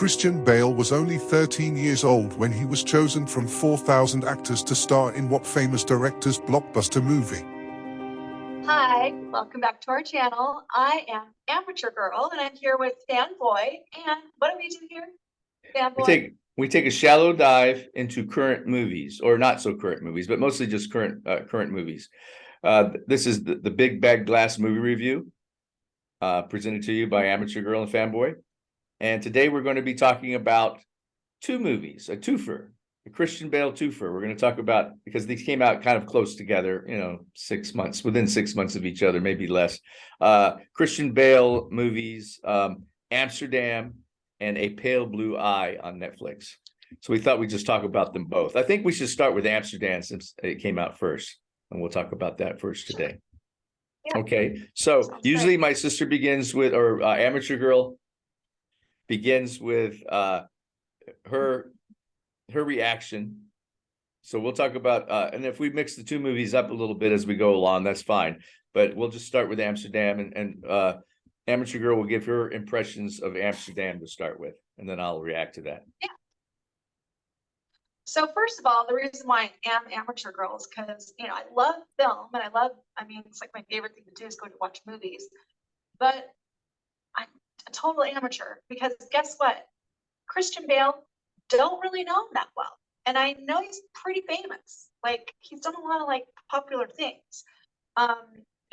Christian Bale was only 13 years old when he was chosen from 4,000 actors to star in what famous director's blockbuster movie? Hi, welcome back to our channel. I am Amateur Girl, and I'm here with Fanboy. And what do we do here, Fanboy? We take a shallow dive into current movies, or not so current movies, but mostly just current movies. This is the Big Bag Glass movie review, presented to you by Amateur Girl and Fanboy. And today we're going to be talking about two movies, a twofer, a Christian Bale twofer. We're going to talk about, because these came out kind of close together, you know, 6 months, within 6 months of each other, maybe less. Christian Bale movies, Amsterdam and A Pale Blue Eye on Netflix. So we thought we'd just talk about them both. I think we should start with Amsterdam since it came out first, and we'll talk about that first today. Yeah. Okay, so sounds usually great. My sister begins with, or Amateur Girl begins with her reaction. So we'll talk about, and if we mix the two movies up a little bit as we go along, that's fine. But we'll just start with Amsterdam, and Amateur Girl will give her impressions of Amsterdam to start with, and then I'll react to that. Yeah. So first of all, the reason why I am Amateur Girl is because, you know, I love film, and I mean, it's like my favorite thing to do is go to watch movies. But I'm a total amateur because guess what? Christian Bale, don't really know him that well. And I know he's pretty famous. Like, he's done a lot of like popular things. I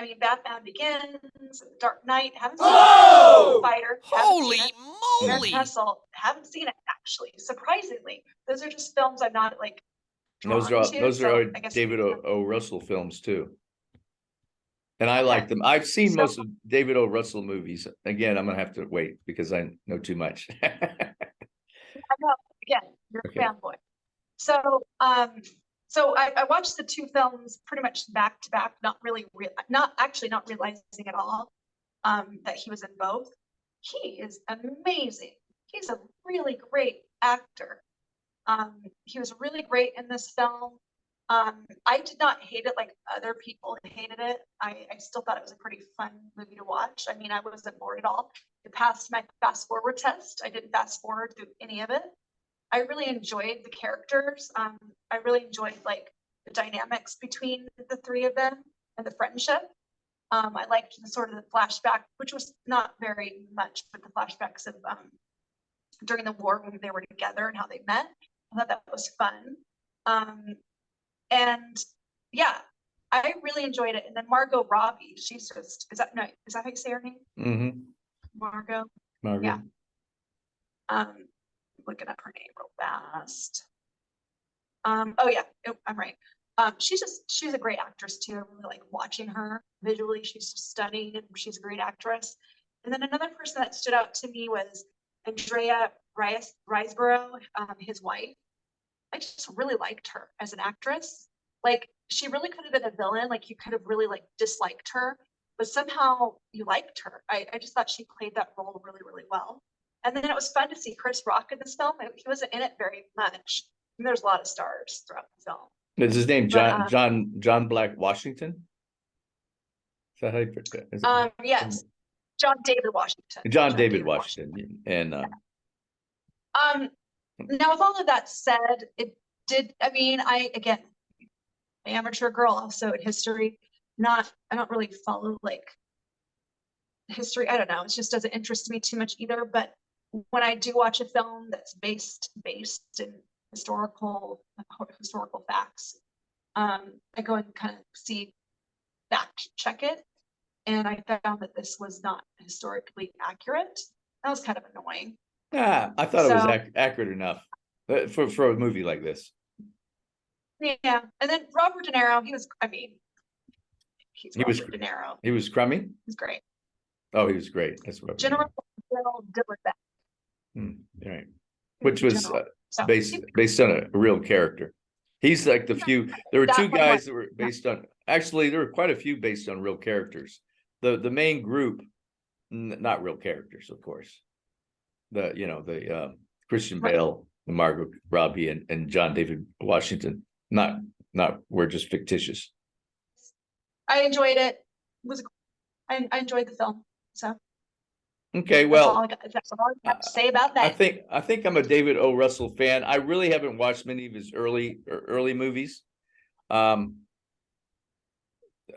mean, Batman Begins, Dark Knight, haven't seen it. Fighter, holy moly! Hustle, haven't seen it actually. Surprisingly, those are just films I'm not like. Those are David O. Russell films too, and I like them. I've seen most of David O. Russell movies. Again, I'm gonna have to wait because I know too much. I know. Again, you're a fanboy. So, So I watched the two films pretty much back to back, not realizing at all that he was in both. He is amazing. He's a really great actor. He was really great in this film. I did not hate it like other people hated it. I still thought it was a pretty fun movie to watch. I mean, I wasn't bored at all. It passed my fast forward test. I didn't fast forward through any of it. I really enjoyed the characters. I really enjoyed like the dynamics between the three of them and the friendship. I liked the sort of the flashback, which was not very much, but the flashbacks of during the war when they were together and how they met. I thought that was fun. And yeah, I really enjoyed it. And then Margot Robbie, she's just, is that how you say her name? Mm-hmm. Margot. Yeah. Looking up her name real fast. Oh yeah, I'm right. She's a great actress too. I really like watching her visually. She's just stunning, and she's a great actress. And then another person that stood out to me was Andrea Riseborough, his wife. I just really liked her as an actress. Like, she really could have been a villain. Like, you could have really like disliked her, but somehow you liked her. I just thought she played that role really, really well. And then it was fun to see Chris Rock in this film. He wasn't in it very much. And there's a lot of stars throughout the film. Is his name John Black Washington? Is that how you put that? Yes, John David Washington. John David Washington. And now with all of that said, it did. I mean, again, Amateur Girl, also in history. I don't really follow like history. I don't know. It just doesn't interest me too much either. But when I do watch a film that's based in historical facts, I go and kind of fact check it, and I found that this was not historically accurate. That was kind of annoying. Yeah, I thought it was accurate enough for a movie like this. Yeah, and then Robert De Niro, he was Robert De Niro. He was crummy. He's great. Oh, he was great. That's what General Dillard. Right, which was based on a real character. He's like the few. There were two guys that were based on. Actually, there were quite a few based on real characters. The main group, not real characters, of course. The Christian Bale, Margot Robbie, and John David Washington. Not were just fictitious. I enjoyed it. I enjoyed the film. So Okay, That's all well, that's all I have to say about that. I think I'm a David O. Russell fan. I really haven't watched many of his early movies. But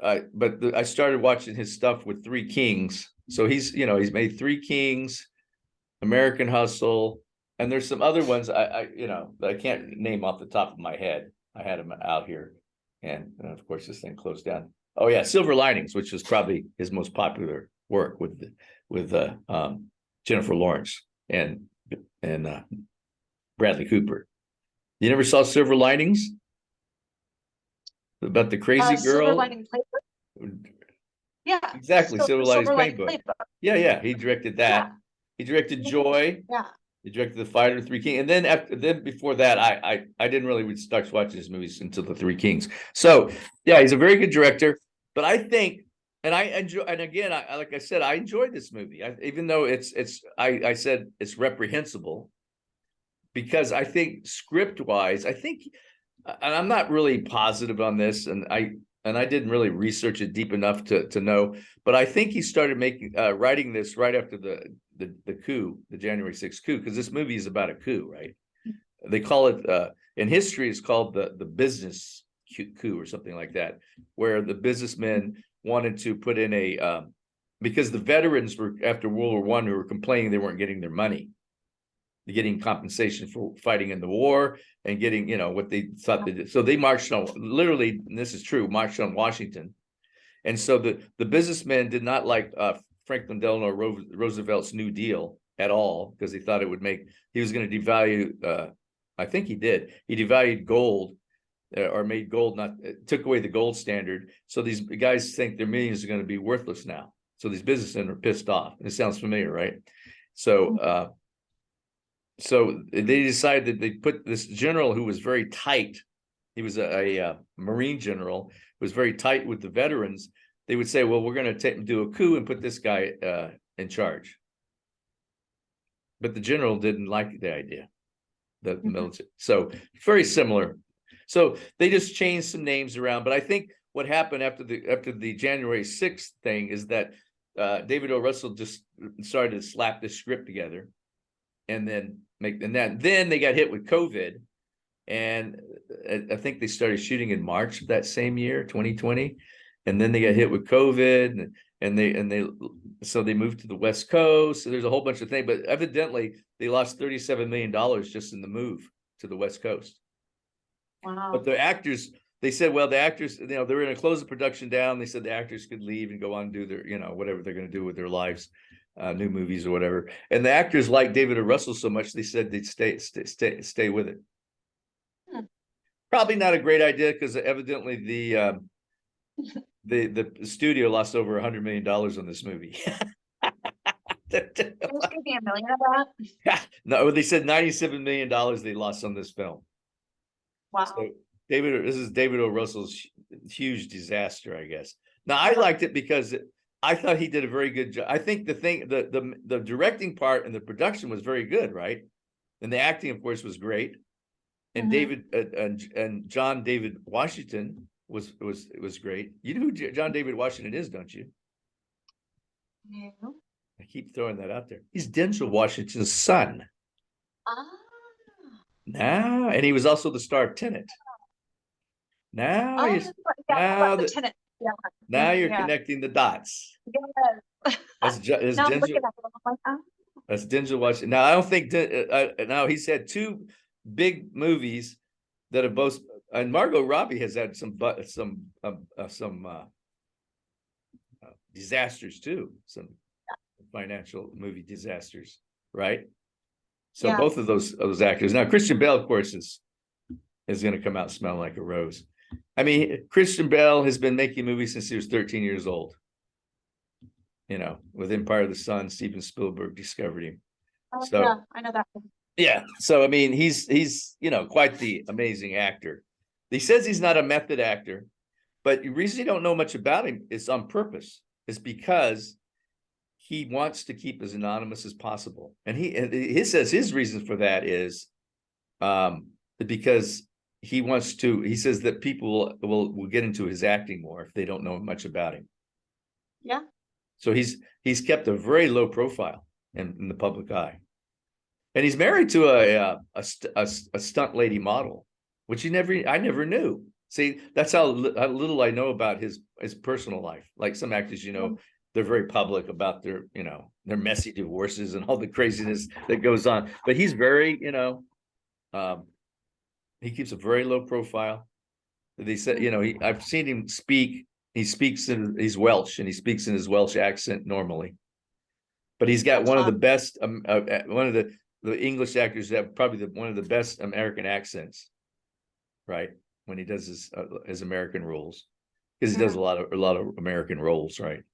I started watching his stuff with Three Kings. So he's made Three Kings, American Hustle, and there's some other ones that I can't name off the top of my head. I had them out here, and of course this thing closed down. Oh yeah, Silver Linings, which was probably his most popular work with Jennifer Lawrence and Bradley Cooper. You never saw Silver Linings? About the crazy Silver girl? Lining Playbook. Yeah. Exactly, Silver Linings Lining Playbook. Playbook. Yeah, he directed that. Yeah. He directed Joy. Yeah. He directed The Fighter, Three Kings, and then before that, I didn't really start watching his movies until The Three Kings. So yeah, he's a very good director. But I think, and I enjoy, and again, like I said, I enjoyed this movie, even though I said it's reprehensible, because I think script wise, and I'm not really positive on this, and I didn't really research it deep enough to know, but I think he started writing this right after the coup, the January 6th coup, because this movie is about a coup, right? They call it in history, it's called the business coup or something like that, where the businessmen wanted to put in because the veterans were after World War I who were complaining they weren't getting their money, getting compensation for fighting in the war and getting, what they thought they did. So they marched on, literally, and this is true, marched on Washington. And so the businessmen did not like Franklin Delano Roosevelt's New Deal at all, because he thought he was going to devalue, I think he did. He devalued gold or made gold, took away the gold standard. So these guys think their millions are going to be worthless now. So these businessmen are pissed off. It sounds familiar, right? So, so they decided that they put this general who was very tight. He was a Marine general, was very tight with the veterans. They would say, well, we're going to do a coup and put this guy in charge. But the general didn't like the idea, the military. So very similar. So they just changed some names around. But I think what happened after the January 6th thing is that David O. Russell just started to slap this script together. And then then they got hit with COVID, and I think they started shooting in March of that same year, 2020, and then they got hit with COVID, so they moved to the West Coast. So there's a whole bunch of things, but evidently they lost $37 million just in the move to the West Coast. Wow. But the actors, they said, well, the actors, they were going to close the production down. They said the actors could leave and go on and do their, whatever they're going to do with their lives. New movies or whatever, and the actors liked David O. Russell so much they said they'd stay with it. Probably not a great idea, because evidently the studio lost over $100 million on this movie. There's gonna be $1 million of that. No, they said $97 million they lost on this film. Wow. So this is David O. Russell's huge disaster, I guess. Now I liked it because I thought he did a very good job. I think the directing part and the production was very good, right? And the acting, of course, was great. And David and John David Washington was great. You know who John David Washington is, don't you? No. I keep throwing that out there. He's Denzel Washington's son. Now, and he was also the star of Tenet. Now you're connecting the dots. Yes. That's Now I'm Denzel. looking at it, I'm like, oh. That's Denzel Washington. Now I don't think now he's had two big movies that have both, and Margot Robbie has had some disasters too, some financial movie disasters, right? So Yeah. both of those actors. Now Christian Bale, of course, is going to come out smelling like a rose. I mean, Christian Bale has been making movies since he was 13 years old. With Empire of the Sun, Steven Spielberg discovered him. Oh, So yeah, I know that. yeah, so I mean, he's quite the amazing actor. He says he's not a method actor, but the reason you don't know much about him is on purpose. It's because he wants to keep as anonymous as possible, and he says his reason for that is because he wants to. He says that people will get into his acting more if they don't know much about him. Yeah. So he's kept a very low profile in the public eye. And he's married to a stunt lady model, which I never knew. See, that's how little I know about his personal life. Like some actors, they're very public about their messy divorces and all the craziness that goes on. But he's very, he keeps a very low profile. They said, I've seen him speak. He's Welsh, and he speaks in his Welsh accent normally. But he's got one of the best, one of the English actors that have probably one of the best American accents, right? When he does his American roles, because he does a lot of American roles, right?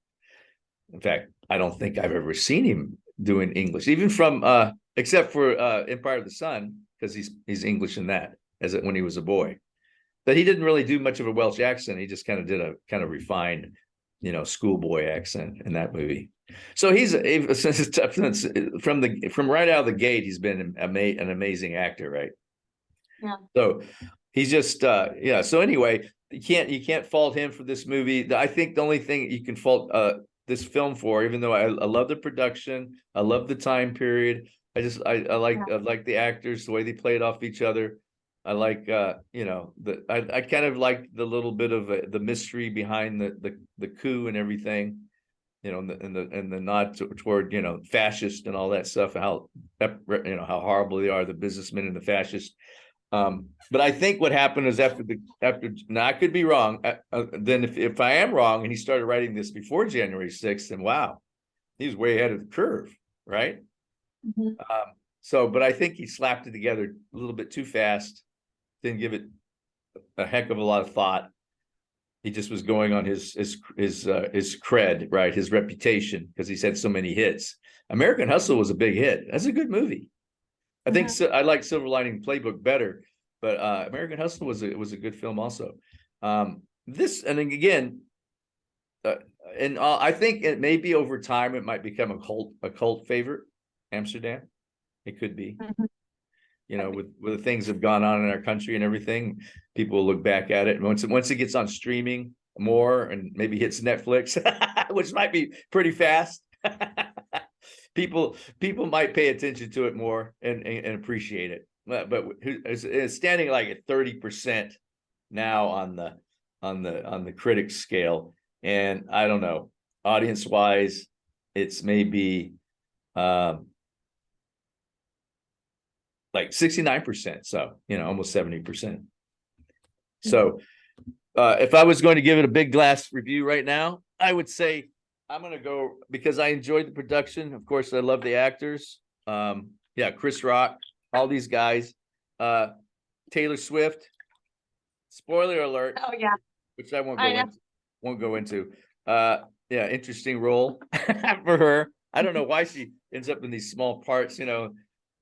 In fact, I don't think I've ever seen him doing English, even from except for Empire of the Sun, because he's English in that when he was a boy. But he didn't really do much of a Welsh accent. He just kind of did a kind of refined, schoolboy accent in that movie. So he's from right out of the gate, he's been an amazing actor, right? Yeah. So he's just So anyway, you can't fault him for this movie. I think the only thing you can fault this film for, even though I love the production, I love the time period. I like the actors, the way they played off each other. I like I kind of like the little bit of the mystery behind the coup and everything, and the nod toward fascist and all that stuff, and how how horrible they are, the businessmen and the fascists. But I think what happened is after now I could be wrong. Then if I am wrong, and he started writing this before January 6th, then wow, he was way ahead of the curve, right? Mm-hmm. But I think he slapped it together a little bit too fast. Didn't give it a heck of a lot of thought. He just was going on his cred, right? His reputation, because he's had so many hits. American Hustle was a big hit. That's a good movie. I think I like Silver Lining Playbook better, but American Hustle was a good film also. This, and again, and I think it may be over time it might become a cult favorite. Amsterdam, it could be. Mm-hmm. With the things that have gone on in our country and everything, people will look back at it. And once it gets on streaming more and maybe hits Netflix, which might be pretty fast, people might pay attention to it more and appreciate it. But it's standing like at 30% now on the critics scale, and I don't know, audience wise, it's maybe like 69%, so almost 70%. So if I was going to give it a big glass review right now, I would say I'm going to go, because I enjoyed the production. Of course, I love the actors. Chris Rock, all these guys. Taylor Swift. Spoiler alert. Oh yeah. Which I won't go into. Interesting role for her. I don't know why she ends up in these small parts,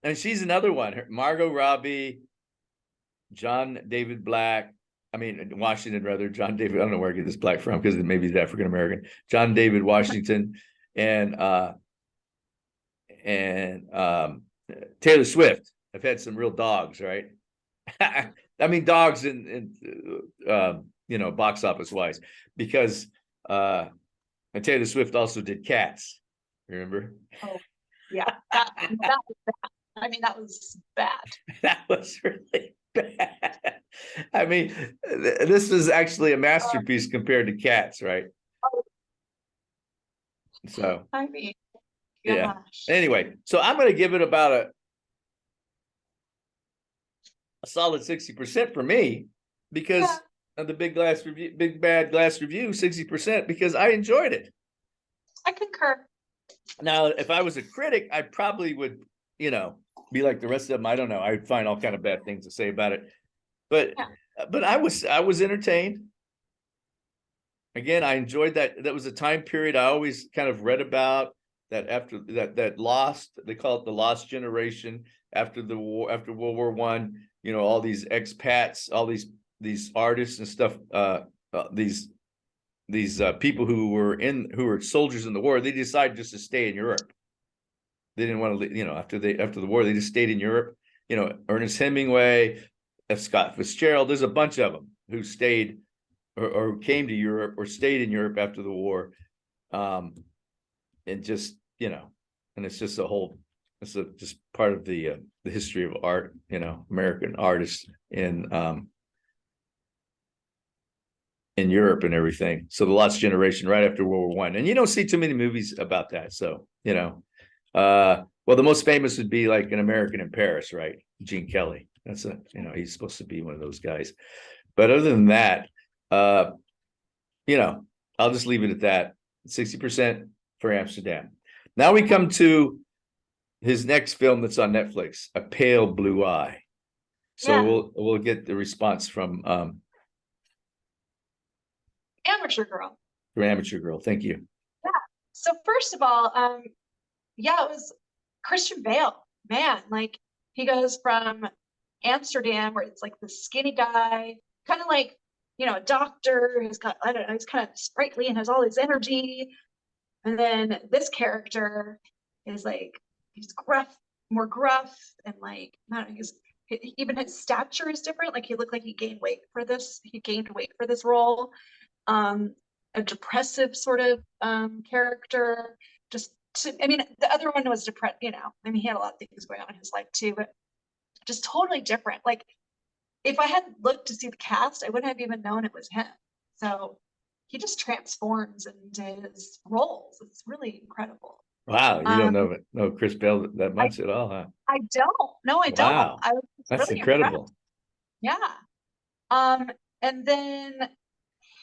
And she's another one. Margot Robbie, John David Washington, rather. John David, I don't know where I get this black from, because maybe he's African American. John David Washington and Taylor Swift have had some real dogs, right? I mean, dogs in box office wise, because Taylor Swift also did Cats. Remember? Oh, yeah. That was bad. I mean, that was bad. That was really bad. I mean, this was actually a masterpiece compared to Cats, right? So, I mean, yeah. gosh. Anyway, so I'm going to give it about a solid 60% for me, because of the big bad glass review, 60%, because I enjoyed it. I concur. Now, if I was a critic, I probably would, be like the rest of them. I don't know. I'd find all kind of bad things to say about it, but I was entertained. Again, I enjoyed that. That was a time period I always kind of read about, that after that lost, they call it the lost generation after the war, after World War I. All these expats, all these artists and stuff, these people who were soldiers in the war, they decided just to stay in Europe. They didn't want to, after the war, they just stayed in Europe. Ernest Hemingway, Scott Fitzgerald. There's a bunch of them who stayed or came to Europe or stayed in Europe after the war. and just, and it's just just part of the history of art, American artists in Europe and everything. So the Lost Generation right after World War I. And you don't see too many movies about that. So, well, the most famous would be like An American in Paris, right? Gene Kelly. That's he's supposed to be one of those guys. But other than that, I'll just leave it at that. 60% for Amsterdam. Now we come to his next film that's on Netflix, A Pale Blue Eye. So we'll get the response from Amateur Girl. Amateur Girl. Thank you. Yeah. So first of all, it was Christian Bale. Man, like he goes from Amsterdam, where it's like the skinny guy, kind of like, a doctor who's got, I don't know, he's kind of sprightly and has all his energy. And then this character is like, he's more gruff, and like, I don't know, even his stature is different. Like he looked like he gained weight for this role. A depressive sort of character. The other one was depressed, he had a lot of things going on in his life too, but just totally different. Like if I hadn't looked to see the cast, I wouldn't have even known it was him. So he just transforms into his roles. It's really incredible. Wow, you don't know Chris Bale that much at all, huh? I don't. No, I Wow. don't. I was That's really incredible. impressed. Yeah. And then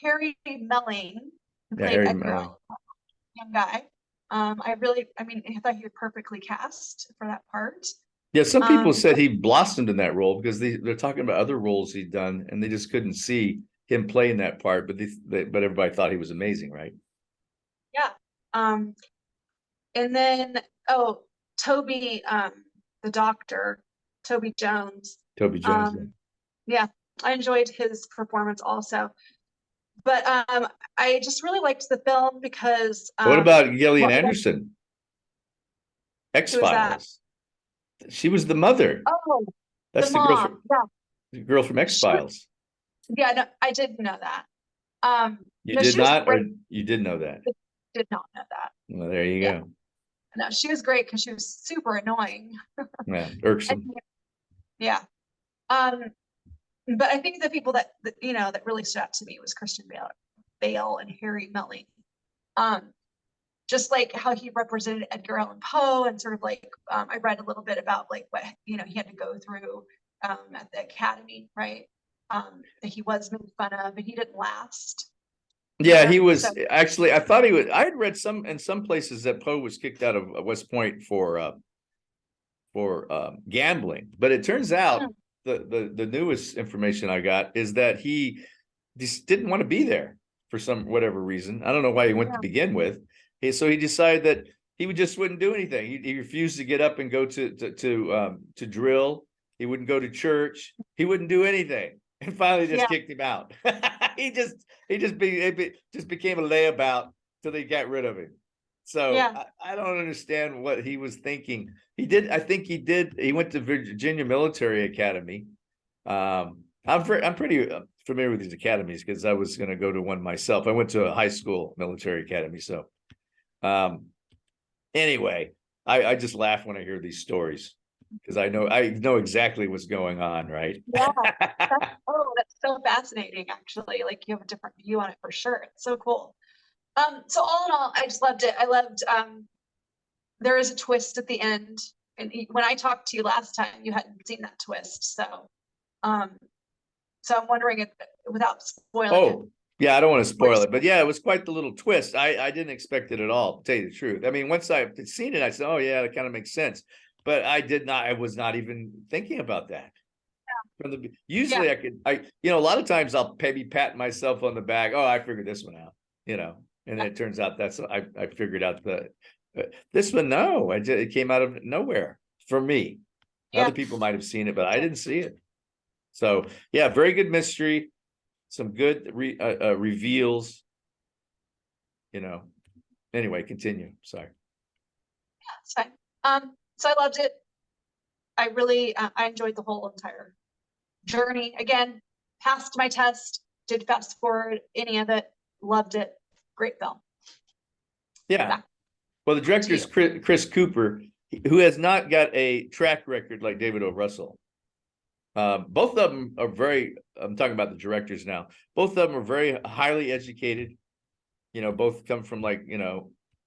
Harry Melling, who played Harry Edgar, Melling. young guy. I thought he was perfectly cast for that part. Yeah, some people said he blossomed in that role because they're talking about other roles he'd done, and they just couldn't see him playing that part. But but everybody thought he was amazing, right? Yeah. And then Toby, the doctor, Toby Jones. Toby Jones. Yeah, I enjoyed his performance also. But I just really liked the film because what about Gillian Anderson? X-Files. She was the mother. Oh, that's the mom. The girl from X-Files. Yeah, no, I didn't know that. You did not, or you did know that? I did not know that. Well, there you go. No, she was great because she was super annoying. Yeah, irksome. Yeah. But I think the people that really stood out to me was Christian Bale and Harry Melling. Just like how he represented Edgar Allan Poe, and sort of like I read a little bit about like what he had to go through at the Academy, right? That he was made fun of, but he didn't last. Yeah, he was actually. I thought he would. I had read in some places that Poe was kicked out of West Point for gambling, but it turns out the newest information I got is that he just didn't want to be there for whatever reason. I don't know why he went to begin with. So he decided that he just wouldn't do anything. He refused to get up and go to drill. He wouldn't go to church. He wouldn't do anything, and finally just kicked him out. He just became a layabout till they got rid of him. So I don't understand what he was thinking. He went to Virginia Military Academy. I'm pretty familiar with these academies because I was going to go to one myself. I went to a high school military academy. So anyway, I just laugh when I hear these stories because I know exactly what's going on, right? Yeah. That's so fascinating, actually. Like you have a different view on it for sure. It's so cool. So all in all, I just loved it. I loved there is a twist at the end. And when I talked to you last time, you hadn't seen that twist. So I'm wondering if, without spoiling it. Yeah, I don't want to spoil it, but yeah, it was quite the little twist. I didn't expect it at all, to tell you the truth. I mean, once I've seen it, I said, oh yeah, that kind of makes sense. But I was not even thinking about that. Usually a lot of times I'll maybe pat myself on the back. Oh, I figured this one out, and it turns out I figured out this one. No, it came out of nowhere for me. Other people might have seen it, but I didn't see it. So yeah, very good mystery. Some good reveals. Anyway, continue. Sorry. Yeah, it's fine. So I loved it. I really I enjoyed the whole entire journey. Again, passed my test, did fast forward any of it, loved it. Great film. Yeah. Well, the director is Chris Cooper, who has not got a track record like David O. Russell. Both of them are I'm talking about the directors now. Both of them are very highly educated. Both come from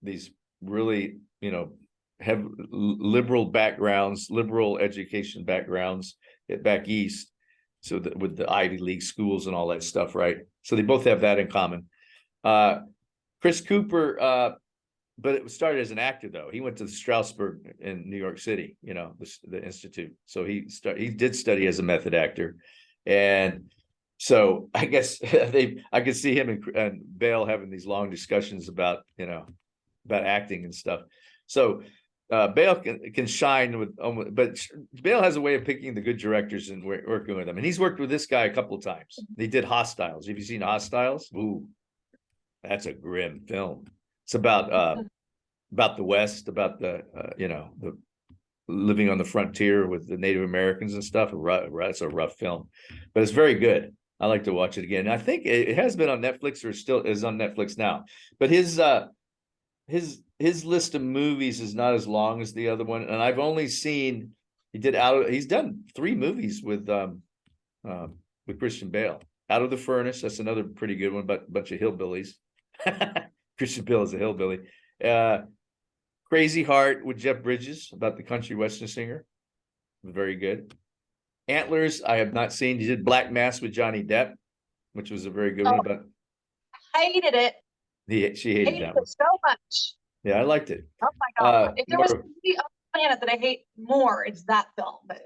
these really, have liberal backgrounds, liberal education backgrounds back east. So with the Ivy League schools and all that stuff, right? So they both have that in common. Chris Cooper, but it started as an actor though. He went to Strasberg in New York City, the institute. So he did study as a method actor, and so I guess I could see him and Bale having these long discussions about acting and stuff. So Bale can shine but Bale has a way of picking the good directors and working with them. And he's worked with this guy a couple of times. They did Hostiles. Have you seen Hostiles? Ooh, that's a grim film. It's about the West, about the the living on the frontier with the Native Americans and stuff. It's a rough film, but it's very good. I like to watch it again. I think it has been on Netflix or still is on Netflix now. But his list of movies is not as long as the other one, and I've only seen he's done 3 movies with Christian Bale. Out of the Furnace, that's another pretty good one, but a bunch of hillbillies. Christian Bale is a hillbilly. Crazy Heart with Jeff Bridges about the country western singer, very good. Antlers, I have not seen. He did Black Mass with Johnny Depp, which was a very good one. But hated it. She hated that one so much. Yeah, I liked it. Oh my God. If there was a movie on the planet that I hate more, it's that film, but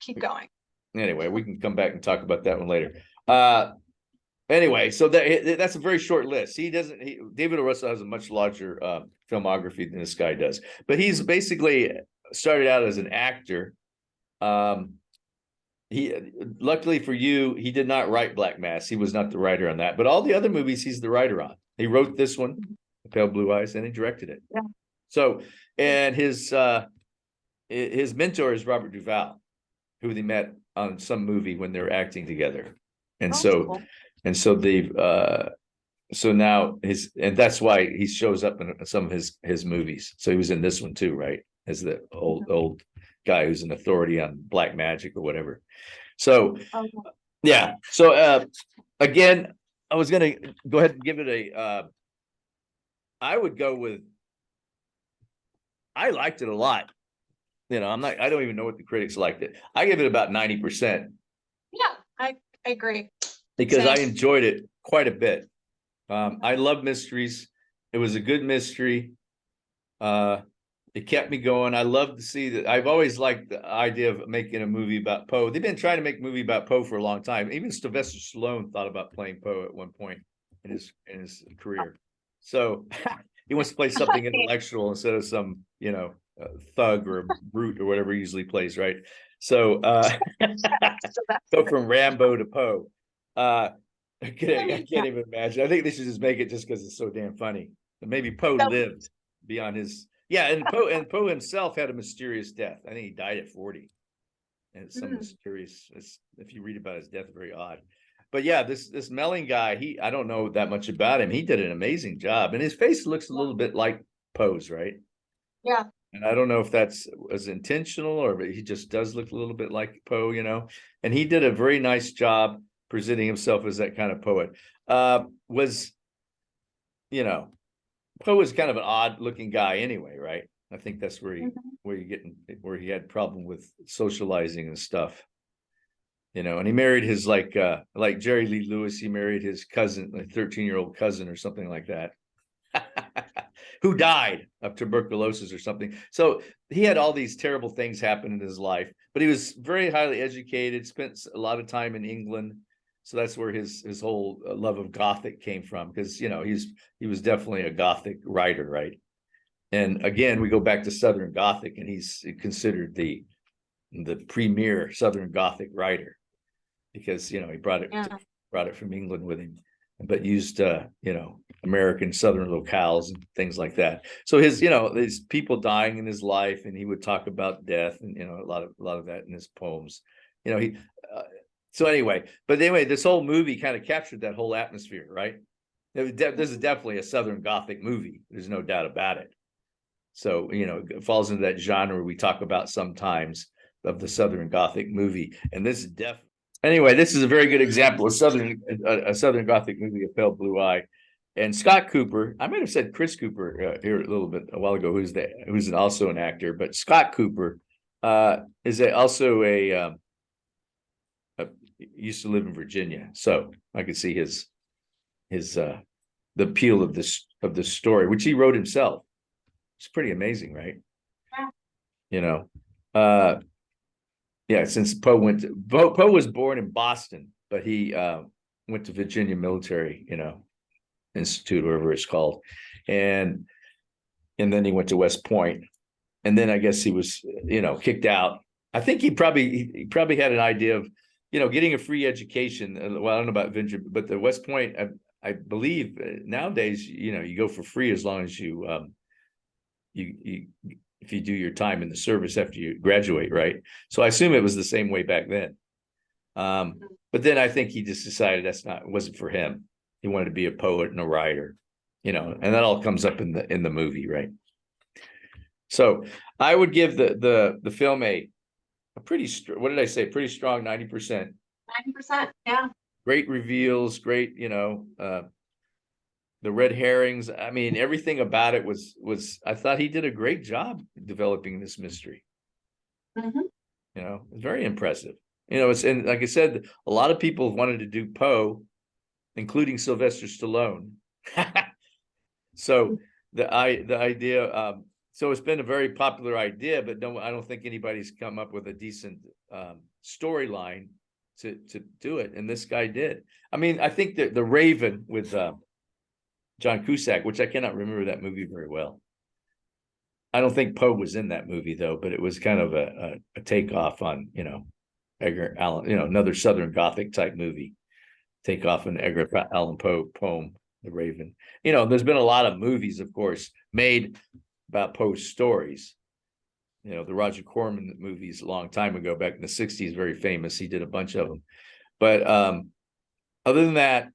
keep going. Anyway, we can come back and talk about that one later. Anyway, so that's a very short list. David O. Russell has a much larger filmography than this guy does, but he's basically started out as an actor. Luckily for you, he did not write Black Mass. He was not the writer on that, but all the other movies he's the writer on. He wrote this one, Pale Blue Eyes, and he directed it. Yeah. So, and his mentor is Robert Duvall, who they met on some movie when they were acting together, and so they've so now that's why he shows up in some of his movies. So he was in this one too, right? As the old guy who's an authority on black magic or whatever. So yeah. So again, I was gonna go ahead and give it I would go with, I liked it a lot. I don't even know what the critics liked it. I give it about 90%. Yeah, I agree. Because I enjoyed it quite a bit. I love mysteries. It was a good mystery. It kept me going. I love to see that. I've always liked the idea of making a movie about Poe. They've been trying to make a movie about Poe for a long time. Even Sylvester Stallone thought about playing Poe at one point in his career. So he wants to play something intellectual instead of some, thug or a brute or whatever he usually plays, right? So go from Rambo to Poe. I can't even imagine. I think they should just make it just because it's so damn funny. But maybe Poe lived beyond his. Yeah, and Poe himself had a mysterious death. I think he died at 40. And it's some mysterious. If you read about his death, very odd. But yeah, this Melling guy, I don't know that much about him. He did an amazing job, and his face looks a little bit like Poe's, right? Yeah. And I don't know if that's was intentional or he just does look a little bit like Poe, And he did a very nice job presenting himself as that kind of poet. Poe was kind of an odd looking guy anyway, right? I think that's where he had problem with socializing and stuff. And he married his like Jerry Lee Lewis, he married his cousin, like 13-year-old cousin or something like that. Who died of tuberculosis or something. So he had all these terrible things happen in his life, but he was very highly educated, spent a lot of time in England. So that's where his whole love of Gothic came from, because he was definitely a Gothic writer, right? And again, we go back to Southern Gothic, and he's considered the premier Southern Gothic writer, because he brought it from England with him, but used American Southern locales and things like that. So these people dying in his life, and he would talk about death, and a lot of that in his poems. So anyway, this whole movie kind of captured that whole atmosphere, right? This is definitely a Southern Gothic movie. There's no doubt about it. So, you know, it falls into that genre we talk about sometimes of the Southern Gothic movie. And this is anyway, this is a very good example of a Southern Gothic movie, A Pale Blue Eye. And Scott Cooper, I might have said Chris Cooper here a while ago, who's also an actor, but Scott Cooper is also used to live in Virginia, so I could see his the appeal of this story, which he wrote himself. It's pretty amazing, right? Yeah. You know, yeah. Since Poe was born in Boston, but he went to Virginia Military, Institute, whatever it's called, and then he went to West Point, and then I guess he was, kicked out. I think he probably had an idea of, getting a free education. Well, I don't know about Virginia, but the West Point, I believe nowadays, you go for free as long as you if you do your time in the service after you graduate, right? So I assume it was the same way back then. But then I think he just decided it wasn't for him. He wanted to be a poet and a writer, and that all comes up in the movie, right? So I would give the film a pretty, what did I say? Pretty strong 90%. 90%, yeah. Great reveals, great, the red herrings. I mean, everything about it was I thought he did a great job developing this mystery. Mm-hmm. Very impressive. And like I said, a lot of people wanted to do Poe, including Sylvester Stallone. So the idea, so it's been a very popular idea, but I don't think anybody's come up with a decent storyline to do it, and this guy did. I mean, I think that the Raven with John Cusack, which I cannot remember that movie very well. I don't think Poe was in that movie though, but it was kind of a takeoff on, Edgar Allan, another Southern Gothic type movie. Takeoff on Edgar Allan Poe poem, The Raven. There's been a lot of movies, of course, made about Poe's stories. The Roger Corman movies a long time ago, back in the 60s, very famous. He did a bunch of them. But other than that,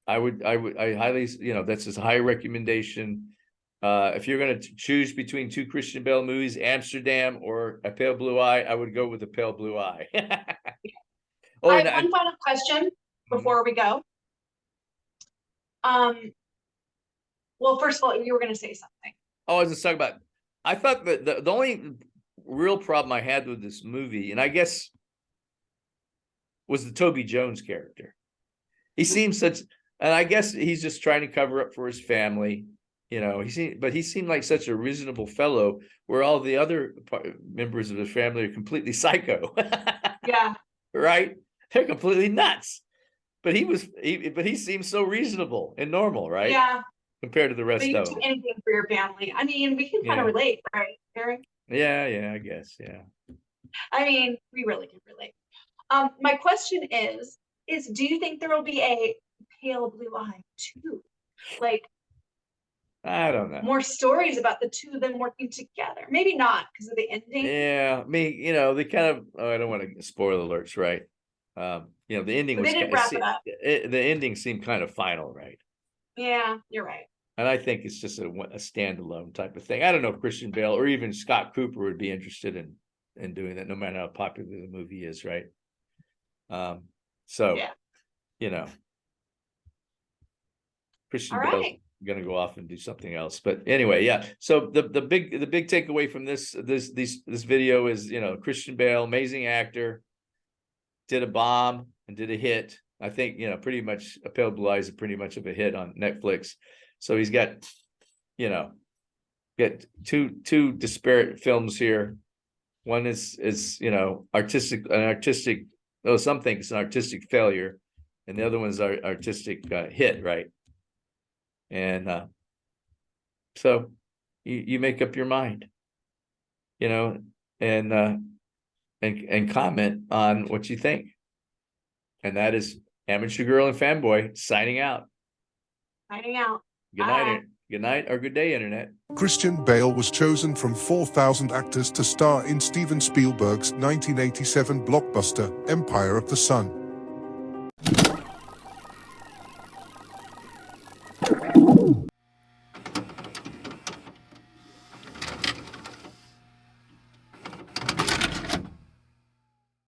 I highly, that's a high recommendation. If you're going to choose between two Christian Bale movies, Amsterdam or A Pale Blue Eye, I would go with A Pale Blue Eye. I have one final question before we go. Well, first of all, you were going to say something. Oh, I was just talking about, I thought that the only real problem I had with this movie, and I guess was the Toby Jones character. He seems and I guess he's just trying to cover up for his family. He seemed like such a reasonable fellow, where all the other members of his family are completely psycho. Yeah. Right? They're completely nuts. But he seems so reasonable and normal, right? Yeah. Compared to the rest of them. Anything for your family. I mean, we can kind of relate, right, Eric? Yeah, I guess, yeah. I mean, we really can relate. My question is do you think there will be a Pale Blue Eye 2? Like, I don't know. More stories about the two of them working together. Maybe not because of the ending. Yeah, I mean, they kind of, I don't want to spoil alerts, right? The ending was, they didn't wrap it up. The ending seemed kind of final, right? Yeah, you're right. And I think it's just a standalone type of thing. I don't know if Christian Bale or even Scott Cooper would be interested in doing that, no matter how popular the movie is, right? So, yeah. Christian Bale's going to go off and do something else. But anyway, yeah. So the big takeaway from this video is, Christian Bale, amazing actor, did a bomb and did a hit. I think, pretty much A Pale Blue Eye is pretty much of a hit on Netflix. So he's got, two disparate films here. One is artistic. Some think it's an artistic failure, and the other one's artistic hit, right? And so you make up your mind, and comment on what you think. And that is Amateur Girl and Fanboy signing out. Signing out. Good night. Good night or good day, Internet. Christian Bale was chosen from 4,000 actors to star in Steven Spielberg's 1987 blockbuster, Empire of the Sun.